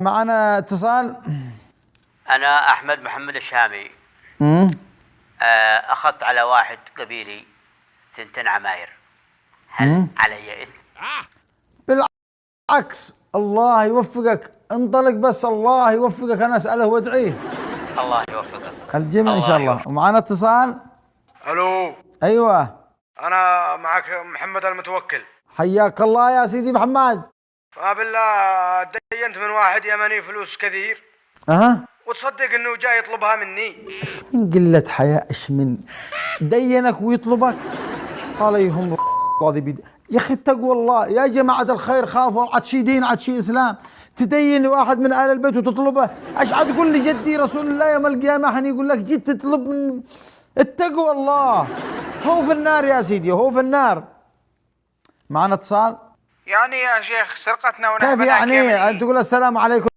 معنا اتصال. أنا أحمد محمد الشامي. أخذت على واحد قبيلي 2 عماير، هل علي إثم؟ بالعكس، الله يوفقك، انطلق بس، الله يوفقك، أنا أسأله وادعيه. الله يوفقك الجميع إن شاء الله. ومعنا اتصال. الو. أيوة، انا معك محمد المتوكل. حياك الله يا سيدي محمد. ما بالله دينت من واحد يمني فلوس كثير، وتصدق انه جاي يطلبها مني. من قلة حياء، ايش من دينك ويطلبك؟ عليهم الله. يا اخي اتقوا الله يا جماعة الخير، خافوا، عاد شي دين عاد شي اسلام. تدين واحد من آل البيت وتطلبه، ايش عاد تقول لي جدي رسول الله يوم القيامة حين يقول لك جيت تطلب من. اتقوا الله، هو في النار يا سيدي، هو في النار. معنا اتصال. يعني يا شيخ سرقتنا ونحن كيف يعني؟ تقول السلام عليكم.